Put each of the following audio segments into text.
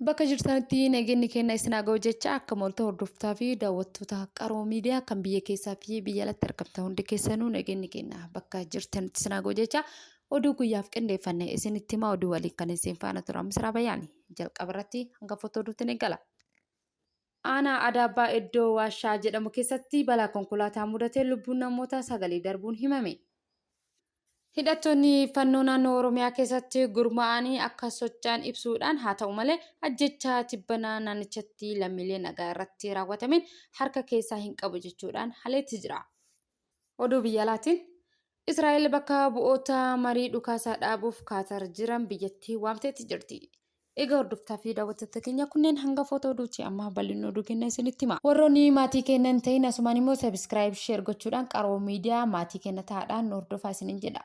Bakka jirtanitti nageenyi keenya isin haa ga'u jecha akka moltoo hordoftoota fi daawwattoota qaroo miidiyaa kan biyya keessaa fi biyya alatti argamtan hundi keessanuu nageenyi keenya bakka jirtanitti isin haa ga'u jecha oduu guyyaaf qindeeffanne isinitti hima oduu waliin kan isin faana ture Misraa Bayyaani jalqaba irratti hangafoota oduutti ni gala. Aanaa Adaabaa iddoo Waashaa jedhamu keessatti balaa konkolaataa mudatee lubbuun namoota 9 darbuun himame. Hidhattoonni fannoo naannoo Oromiyaa keessatti gurmaa'anii akka socho'an ibsuudhaan haa ta'u malee ajjechaa tibbanaa naannichatti lammiilee nagaa irratti raawwatameen harka keessaa hin qabu jechuudhaan haleetti jira. Oduu biyya alaatiin Israa'el bakka bu'oota marii dhukaasaa dhaabuuf Kaatar jiran biyyattii waamteetti jirti. Egaa hordoftoota fi daawwattoota keenya kunneen hangafoota oduuti amma bal'inni oduu keenya isinitti hima. Warroonni maatii keenya hin ta'in asumaan immoo sabiskiraayib sheer gochuudhaan qaroo miidiyaa maatii keenya ta'aadhaan hordofaa isiniin jedha.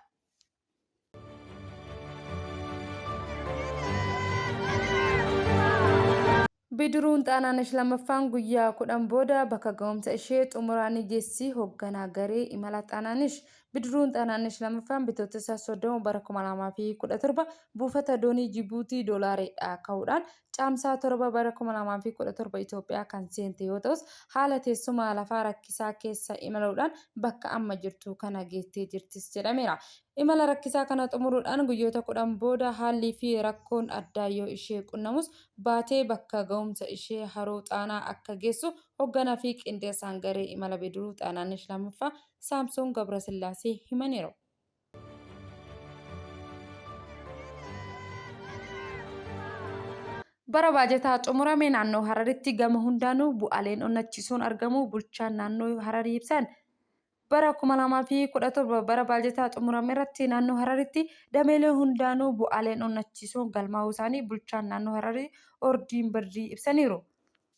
Bidiruun Xaanaanesh lammaffaan guyyaa 10 booda bakka ga'umsa ishee xumuranii geessi hoogganaa garee imala Xaanaanesh. Bidiruun Xaanaanesh lammaffaan bitootessa 30 bara 2017 buufata doonii Jibuutii doolaareedhaa ka'uudhaan caamsaa 7 bara 2017 Itoophiyaa kan seente yoo ta'us haala teessuma lafaa rakkisaa keessa imaluudhaan bakka amma jirtu kana geettee jirtis jedhameera. Imala rakkisaa kana xumuruudhaan guyyoota 10 booda haalli fi rakkoon addaa yoo ishee qunnamus baatee bakka ga'umsa ishee haroo Xaanaa akka geessu hoogganaa fi qindeessaan garee imala bidiruu Xaanaanesh lammaffaa Saamsoon Gabrasillaasee himaniiru. Bara baajataa xumurame naannoo Hararitti gama hundaanuu bu'aaleen onnachiisuun argamu bulchaan naannoo Hararii ibsan. Bara 2017 bara baajataa xumurame irratti naannoo Hararitti dameelee hundaanuu bu'aaleen onnachiisuun galmaa'uu isaanii bulchaan naannoo Hararii Ordiin Birrii ibsaniiru.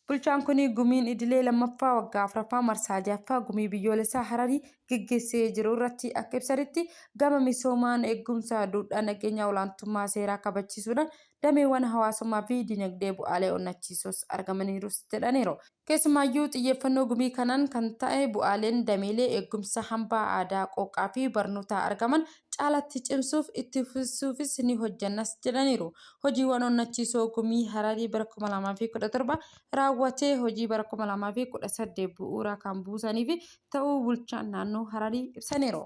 Bulchaan kun gumiin idilee lammaffaa waggaa 4ffaa marsaa 6ffaa gumii biyyoolessaa Hararii geggeessee jiru irratti akka ibsanitti gama misoomaan eegumsa duudhaa nageenya olaantummaa seeraa kabachiisuudhaan dameewwan hawaasummaa fi dinagdee bu'aalee onnachiisuus argamaniirus jedhaniiru. Keessumaayyuu xiyyeeffannoo gumii kanaan kan ta'e bu'aaleen dameelee eegumsa hambaa aadaa qooqaa fi barnootaa argaman caalatti cimsuuf itti fufuufis ni hojjannas jedhaniiru. Hojiiwwan onnachiisoo gumii Hararii bara 2017 raawwatee hojii bara 2018 bu'uura kan buusanii fi ta'uu bulchaan naannoo Hararii ibsaniiru.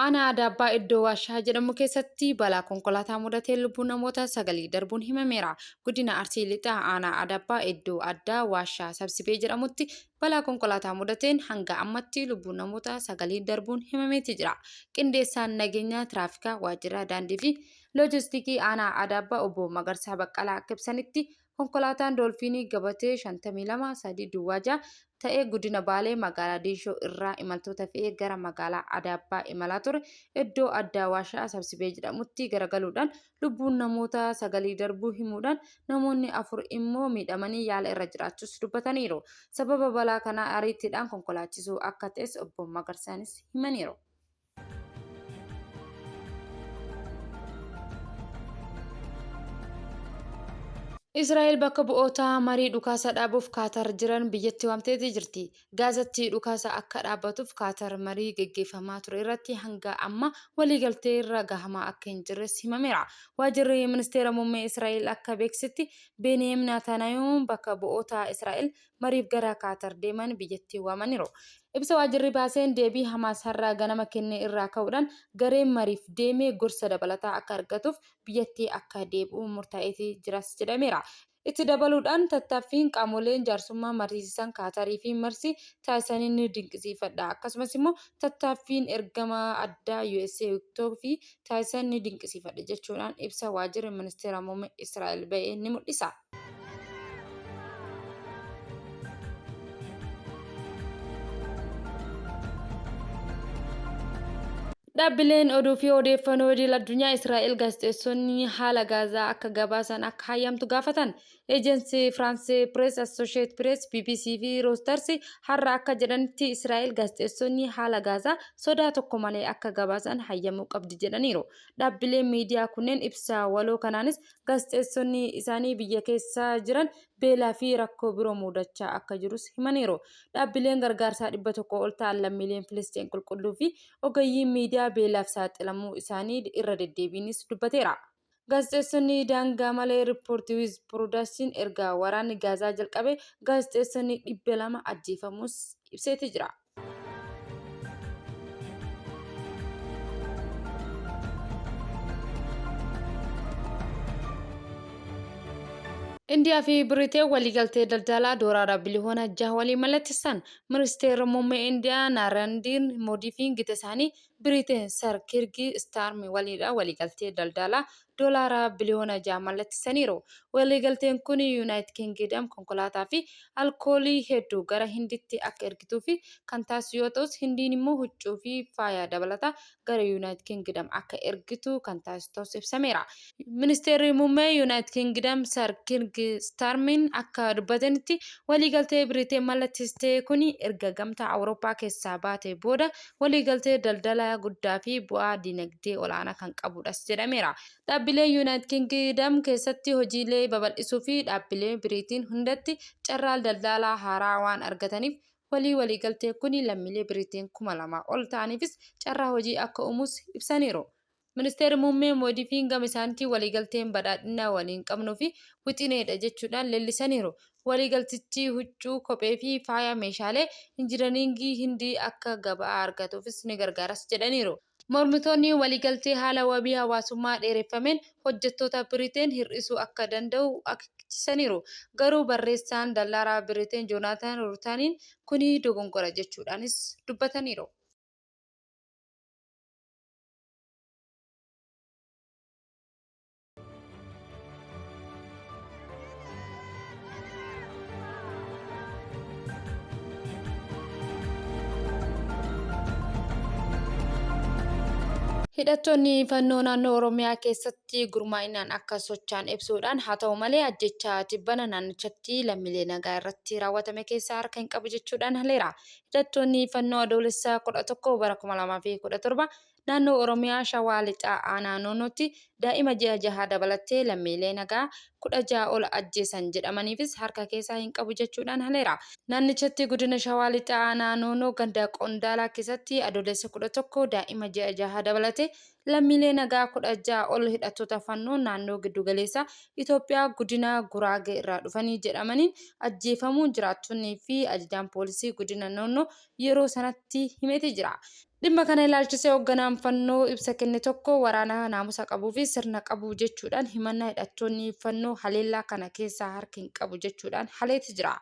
Aanaa Adaabaa iddoo Waashaa jedhamu keessatti balaa konkolaataa mudatee lubbuun namoota 9 darbuun himameera. Godina Arsii Lixaa Aanaa Adaabaa iddoo addaa Waashaa Sabsibee jedhamutti balaa konkolaataa mudateen hanga ammatti lubbuun namoota 9 darbuun himameeti jira. Qindeessaan nageenyaa tiraafikaa waajjira daandii fi loojistiikii Aanaa Adaabaa obbo Magarsaa Baqqalaa akka ibsanitti konkolaataan Doolfiinii gabatee 52 Duwwaajaa ta'ee godina Baalee magaalaa Diishoo irraa imaltoota fe'ee gara magaalaa Adaabaa imalaa ture iddoo addaa Waashaa Sabsibee jedhamutti garagaluudhaan lubbuun namoota 9 darbuu himuudhaan namoonni 4 immoo miidhamanii yaala irra jiraachuus dubbataniiru. Sababa balaa kanaa ariitiidhaan konkolaachisuu akka ta'es obbo Magarsaanis himaniiru. Israa'el bakka bu'oota marii dhukaasaa dhaabuuf Kaatar jiran biyyatti waamteetii jirti. Gaazatti dhukaasaa akka dhaabbatuuf Kaatar marii geggeeffamaa ture irratti hanga amma waliigaltee irra gahamaa akka hin jirres himameera. Waajjirri ministeera muummee Israa'el akka beeksisetti Benyamin Netanyahuun bakka bu'oota Israa'el mariif gara Kaatar deeman biyyatti waamaniiru. Ibsa waajjirri baaseen deebii Hamaas har'aa ganama kenne irraa ka'uudhaan gareen mariif deemee gorsa dabalataa akka argatuuf biyyatti akka deebi'u murtaa'eetii jiras jedhameera. Itti dabaluudhaan tattaaffiin qaamoleen jaarsummaa mariisisan Kaatarii fi Marsii taasisanii ni dinqisiifadha. Akkasumas immoo tattaaffiin ergama addaa USA fi taasisan ni dinqisiifadha jechuudhaan ibsa waajjirri ministeera muummee Israa'el ba'ee ni mul'isa. Dhaabbileen oduu fi odeeffannoo idil addunyaa Israa'el gaazexeessonni haala Gaazaa akka gabaasan akka hayyamtu gaafatan. Eejensii Firaansii Pirees, Assosheet Pirees, BBC fi Roosters har'a akka jedhanitti Israa'el gaazexeessonni haala Gaazaa sodaa tokko malee akka gabaasan hayyamuu qabdi jedhaniiru. Dhaabbileen miidiyaa kunneen ibsa waloo kanaanis gaazexeessonni isaanii biyya keessa jiran beelaa fi rakkoo biroo mudachaa akka jirus himaniiru. Dhaabbileen gargaarsaa 100 ol ta'an lammiileen Filisxeen qulqulluu fi ogeeyyiin miidiyaa beelaaf saaxilamuu isaanii irra deddeebiinis dubbateera. Gaazexeessonni daangaa malee riippoortii wiz piroodakshin erga waraanni Gaazaa jalqabe gaazexeessonni 200 ajjeefamus ibseeti jira. Indiyaa fi Biriteen waliigaltee daldalaa doolaara biliyoona 6 waliin mallatteessan. Ministeerri muummee Indiyaa Narendiir Moodii fi gita isaanii Biriteen Sir Kiir Starmer waliin waliigaltee daldalaa doolaara biliyoona 6 mallatteessaniiru. Waliigalteen kun Yuunaayitid Kingdom konkolaataa fi alkoolii hedduu gara Hindiitti akka ergituu fi kan taasisu yoo ta'u, Hindiin immoo huccuu fi faaya dabalataa gara Yuunaayitid Kingdom akka ergitu kan taasisu ta'us ibsameera. Ministeerri muummee Yuunaayitid Kingdom Sir Kiir Starmer akka dubbatanitti waliigaltee Biriteen mallatteessite kun erga gamtaa Awurooppaa keessaa baatee booda waliigaltee daldalaa guddaa fi bu'aa dinagdee olaanaa kan qabudhas jedhameera. Dhaabbileen Yuunaayitid Kingdom keessatti hojiilee babal'isuu fi dhaabbileen Biriteen hundatti carraa daldalaa haaraa waan argataniif waliigaltee kun lammiilee Biriteen 2,000 ol ta'aniifis carraa hojii akka uumuus ibsaniiru. Ministeerri muummee Moodii fi gama isaaniitiin waliigalteen badhaadhina waliin qabnuu fi wixineedha jechuudhaan leellisaniiru. Waliigaltichi huccuu, kophee fi faaya meeshaalee injinariingii Hindii akka gabaa argatuufis ni gargaaras jedhaniiru. Mormitoonni waliigaltee haala wabii hawaasummaa dheereffameen hojjettoota Biriteen hir'isuu akka danda'u akeekkachiisaniiru. Garuu barreessaan daldalaa Biriteen Joonaatan Ruutaaniin kuni dogongora jechuudhaanis dubbataniiru. Hidhattoonni fannoo naannoo Oromiyaa keessatti gurmaa'inaan akka socho'an ibsuudhaan haa ta'u malee ajjechaa tibbana naannichatti lammiilee nagaa irratti raawwatame keessaa harka hin qabu jechuudhaan haleera. Hidhattoonni fannoo adoolessa 11 bara 2017 naannoo Oromiyaa Shawaa Lixaa Aanaa Noonootti daa'ima ji'a 6 dabalatee lammiilee nagaa 16 ol ajjeesan jedhamaniifis harka keessaa hin qabu jechuudhaan haleera. Naannichatti godina Shawaa Lixaa Aanaa Noonoo ganda Qondaalaa keessatti adoolessa 11 daa'ima ji'a 6 dabalatee lammiilee nagaa 16 ol hidhattoota fannoo naannoo giddugaleessaa Itoophiyaa godina Guraagee irraa dhufanii jedhamaniin ajjeefamuu jiraattonnii fi ajajaan poolisii godina Noonoo yeroo sanatti himeeti jira. Dhimma kana ilaalchisee hoogganaan fannoo ibsa kenne tokko waraana naamusa qabuu fi sirna qabu jechuudhaan himannaa hidhattoonni fannoo haleellaa kana keessaa harka hin qabu jechuudhaan haleeti jira.